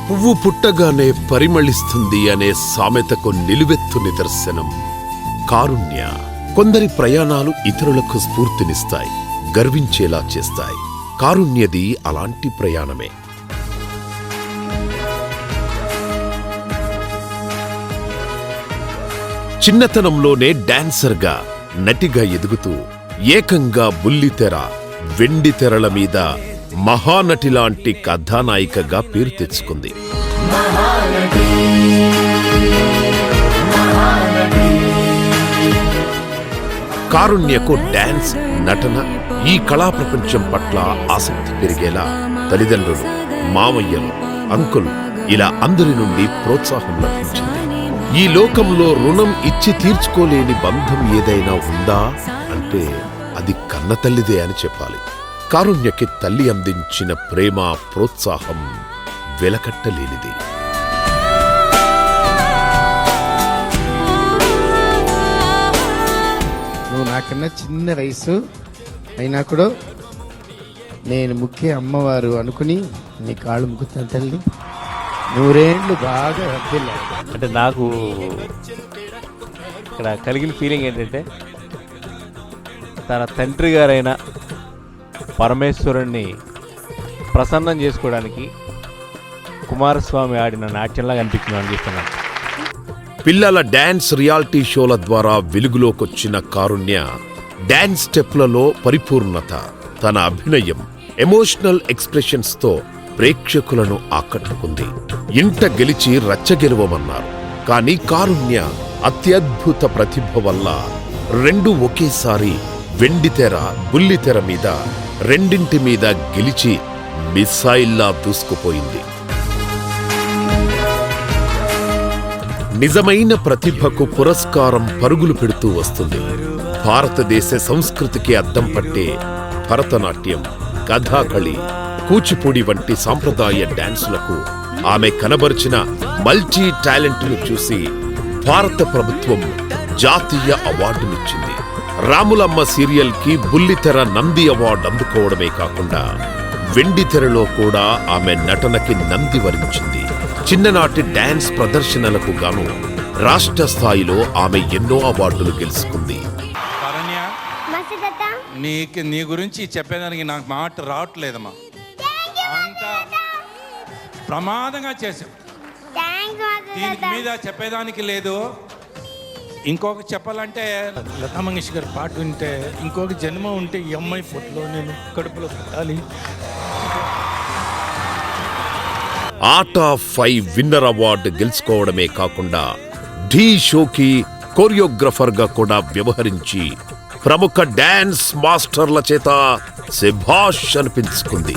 పువ్వు పుట్టగానే పరిమళిస్తుంది అనే సామెతకు నిలువెత్తు నిదర్శనం కారుణ్య. కొందరి ప్రయాణాలు ఇతరులకు స్ఫూర్తినిస్తాయి, గర్వించేలా చేస్తాయి. కారుణ్యది అలాంటి ప్రయాణమే. చిన్నతనంలోనే డాన్సర్గా, నటిగా ఎదుగుతూ ఏకంగా బుల్లితెర, వెండితెరల మీద మహానటిలాంటి కథానాయికగా పేరు తెచ్చుకుంది. కారుణ్యకు డాన్స్, నటన, ఈ కళా ప్రపంచం పట్ల ఆసక్తి పెరిగేలా తల్లిదండ్రులు, మామయ్యలు, అంకుల్ ఇలా అందరి నుండి ప్రోత్సాహం లభించింది. ఈ లోకంలో రుణం ఇచ్చి తీర్చుకోలేని బంధం ఏదైనా ఉందా అంటే అది కన్నతల్లిదే అని చెప్పాలి. కారుణ్యకి తల్లి అందించిన ప్రేమ, ప్రోత్సాహం వెలకట్టలేనిది. నువ్వు నాకన్నా చిన్న వయసు అయినా కూడా నేను ముఖ్య అమ్మవారు అనుకుని నీ కాళ్ళు ముక్కుతాను తల్లి. నూరేళ్ళు బాగా వర్ధిల్లాలి. అంటే నాకు ఇక్కడ కలిగిన ఫీలింగ్ ఏంటంటే తన తండ్రి గారైన పరమేశ్వరుణ్ణి ప్రసన్నం చేసుకోవడానికి కుమారస్వామి ఆడిన నాట్యంలాగా అనిపించింది అనిపిస్తున్నాను. పిల్లల డాన్స్ రియాలిటీ షోల ద్వారా వెలుగులోకొచ్చిన కారుణ్య డాన్స్ స్టెప్లలో పరిపూర్ణత, తన అభినయం, ఎమోషనల్ ఎక్స్ప్రెషన్స్తో ప్రేక్షకులను ఆకట్టుకుంది. ఇంట గెలిచి రచ్చగెలవమన్నారు. కానీ కారుణ్య అత్యద్భుత ప్రతిభ వల్ల రెండు ఒకేసారి వెండితెర, బుల్లితెర మీద రెండింటి మీద గెలిచి మిస్సైల్లా దూసుకుపోయింది. నిజమైన ప్రతిభకు పురస్కారం పరుగులు పెడుతూ వస్తుంది. భారతదేశ సంస్కృతికి అద్దం పట్టే భరతనాట్యం, కథాకళి, కూచిపూడి వంటి సాంప్రదాయ డాన్సులకు ఆమె కనబరిచిన మల్టీ టాలెంట్ను చూసి భారత ప్రభుత్వం జాతీయ అవార్డునిచ్చింది. రాములమ్మ సీరియల్కి బుల్లితెర నంది అవార్డు అందుకోవడమే కాకుండా వెండితెరలో కూడా ఆమె నటనకి నంది వరించింది. చిన్ననాటి డాన్స్ ప్రదర్శనలకు గాను రాష్ట్ర స్థాయిలో ఆమె ఎన్నో అవార్డులు గెలుచుకుంది. నీ గురించి చెప్పేదానికి నాకు మాట రావట్లేదమ్మా. అంత ప్రమాదంగా చేసావు. దీని మీద చెప్పేదానికి లేదు. ఇంకొక చెప్పాలంటే లతా మంగేష్కర్ పాట వింటే ఇంకొక జన్మ ఉంటే ఈ అమ్మాయి ఫోటోలో నేను కడుపులో పెట్టాలి. ఆర్ట్ ఆఫ్ 5 విన్నర్ అవార్డు గెలుచుకోవడమే కాకుండా ఢీ షోకి కోరియోగ్రఫర్గా కూడా వ్యవహరించి ప్రముఖ డాన్స్ మాస్టర్ల చేత శభాష్ అనిపించుకుంది.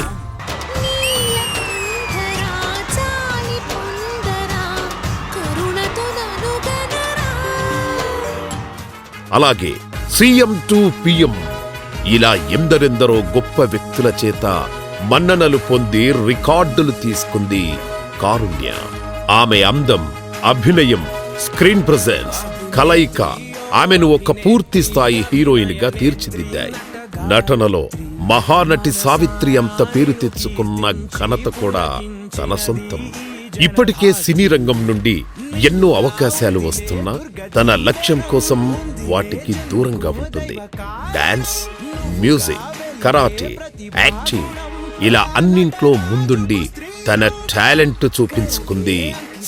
అలాగే సీఎం టు పిఎం ఇలా ఎందరెందరో గొప్ప వ్యక్తుల చేత మన్ననలు పొంది రికార్డులు తీసుకుంది కారుణ్య. ఆమె అందం, అభినయం, స్క్రీన్ ప్రెజెన్స్, కలయిక ఆమెను ఒక పూర్తి స్థాయి హీరోయిన్ గా తీర్చిదిద్దాయి. నటనలో మహానటి సావిత్రి అంత పేరు తెచ్చుకున్న ఘనత కూడా తన సొంతం. ఇప్పటికే సినీ రంగం నుండి ఎన్నో అవకాశాలు వస్తున్నా తన లక్ష్యం కోసం వాటికి దూరంగా ఉంటుంది. డాన్స్, మ్యూజిక్, కరాటే, యాక్టింగ్ ఇలా అన్నింట్లో ముందుండి తన టాలెంట్ చూపించుకుంది.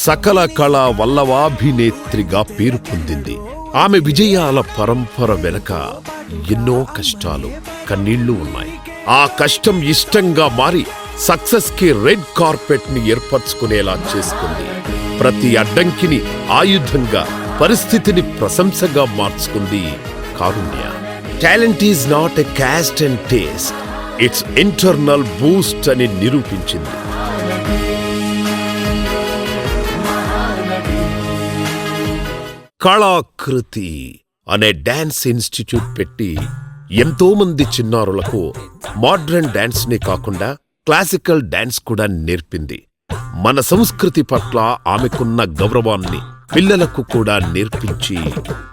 సకల కళా వల్లవాభినేత్రిగా పేరు పొందింది. ఆమె విజయాల పరంపర వెనక ఎన్నో కష్టాలు, కన్నీళ్లు ఉన్నాయి. ఆ కష్టం ఇష్టంగా మారి సక్సెస్ కి రెడ్ కార్పెట్ ని ఏర్పరచుకునేలా చేసుకుంది. ప్రతి అడ్డంకిని ఆయుధంగా, పరిస్థితిని ప్రశంసగా మార్చుకుంది Karunya. Talent is not a cost and taste, it's internal boost అని నిరూపించింది. కళాకృతి అనే డాన్స్ ఇన్స్టిట్యూట్ పెట్టి ఎంతో మంది చిన్నారులకు మోడ్రన్ డాన్స్ ని కాకుండా క్లాసికల్ డాన్స్ కూడా నేర్పింది. మన సంస్కృతి పట్ల ఆమెకున్న గౌరవాన్ని పిల్లలకు కూడా నేర్పించి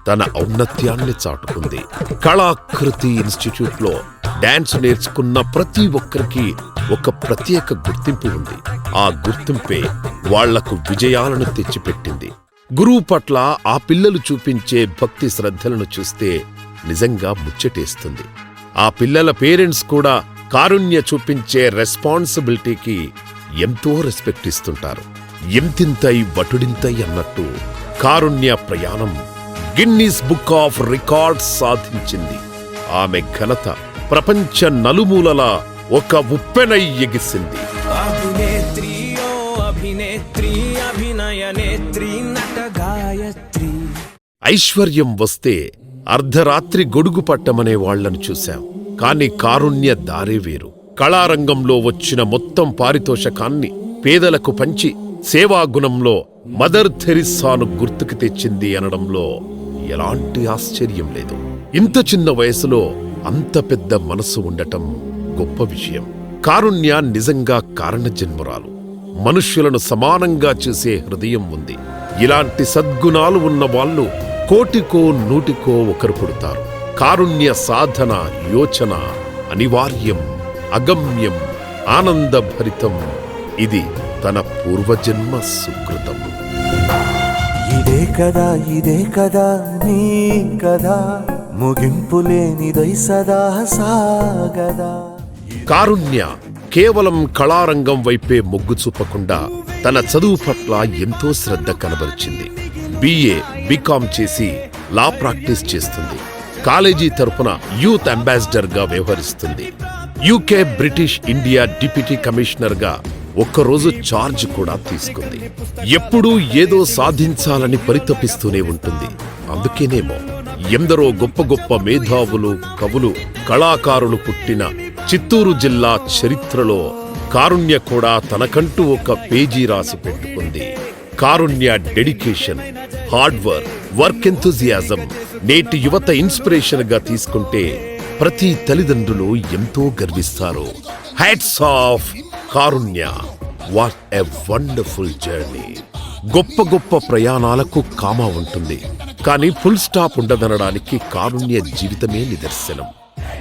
తన ఔన్నత్యాన్ని చాటుకుంది. కళాకృతి ఇన్స్టిట్యూట్ లో డాన్స్ నేర్చుకున్న ప్రతి ఒక్కరికి ఒక ప్రత్యేక గుర్తింపు ఉంది. ఆ గుర్తింపే వాళ్లకు విజయాలను తెచ్చిపెట్టింది. గురువు పట్ల ఆ పిల్లలు చూపించే భక్తి శ్రద్ధలను చూస్తే నిజంగా ముచ్చటేస్తుంది. ఆ పిల్లల పేరెంట్స్ కూడా కారుణ్య చూపించే రెస్పాన్సిబిలిటీకి ఎంతో రెస్పెక్ట్ ఇస్తుంటారు. ఎంతింతై వటుడింతై అన్నట్టు కారుణ్య ప్రయాణం గిన్నీస్ బుక్ ఆఫ్ రికార్డ్స్ సాధించింది. ఆమె ఘనత ప్రపంచ నలుమూలలా ఒక ఉప్పెనై ఎగిసింది. ఐశ్వర్యం వస్తే అర్ధరాత్రి గొడుగు పట్టమనే వాళ్లను చూశాం. కాని కారుణ్య దారే వేరు. కళారంగంలో వచ్చిన మొత్తం పారితోషకాన్ని పేదలకు పంచి సేవాగుణంలో మదర్ థెరిస్సాను గుర్తుకు తెచ్చింది అనడంలో ఎలాంటి ఆశ్చర్యం లేదు. ఇంత చిన్న వయసులో అంత పెద్ద మనసు ఉండటం గొప్ప విషయం. కారుణ్య నిజంగా కారణ జన్మురాలు. మనుష్యులను సమానంగా చూసే హృదయం ఉంది. ఇలాంటి సద్గుణాలు ఉన్న వాళ్ళు కోటికో నూటికో ఒకరు పుడతారు. కారుణ్య సాధన యోచన అనివార్యం, అగమ్యం, ఆనందభరితం. ఇది తన పూర్వజన్మ సుకృతం. ఇదే కదా నీ కదా, ముగింపు లేనిదై సదా సాగదా. కారుణ్య కేవలం కళారంగం వైపే మొగ్గు చూపకుండా తన చదువు పట్ల ఎంతో శ్రద్ధ కనబరిచింది. BA, BCom చేసి లా ప్రాక్టీస్ చేస్తుంది. కాలేజీ తరపున యూత్ అంబాసిడర్ గా వ్యవహరిస్తుంది. UK, British India deputy commissioner గా ఒక్కరోజు ఛార్జ్ కూడా తీసుకుంది. ఎప్పుడూ ఏదో సాధించాలని పరితపిస్తూనే ఉంటుంది. అందుకేనేమో ఎందరో గొప్ప గొప్ప మేధావులు, కవులు, కళాకారులు పుట్టిన చిత్తూరు జిల్లా చరిత్రలో కారుణ్య కూడా తనకంటూ ఒక పేజీ రాసి పెట్టుకుంది. Karunya dedication, hard work enthusiasm నేటి యువత ఇన్స్పిరేషన్ గా తీసుకుంటే ప్రతి తల్లిదండ్రులు ఎంతో గర్విస్తారు. Hats off Karunya, what a wonderful journey. గొప్ప గొప్ప ప్రయాణాలకు కామా ఉంటుంది, కానీ ఫుల్ స్టాప్ ఉండదనడానికి కారుణ్య జీవితమే నిదర్శనం.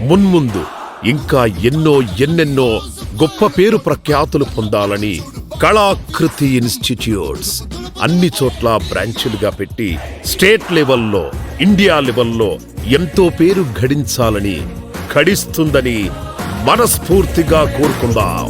మున్ముందు ఇంకా ఎన్నెన్నో గొప్ప పేరు ప్రఖ్యాతులు పొందాలని కళాకృతి ఇన్స్టిట్యూట్స్ అన్ని చోట్ల బ్రాంచులుగా పెట్టి స్టేట్ లెవెల్లో, ఇండియా లెవెల్లో ఎంతో పేరు గడించాలని, గడిస్తుందని మనస్ఫూర్తిగా కోరుకుందాం.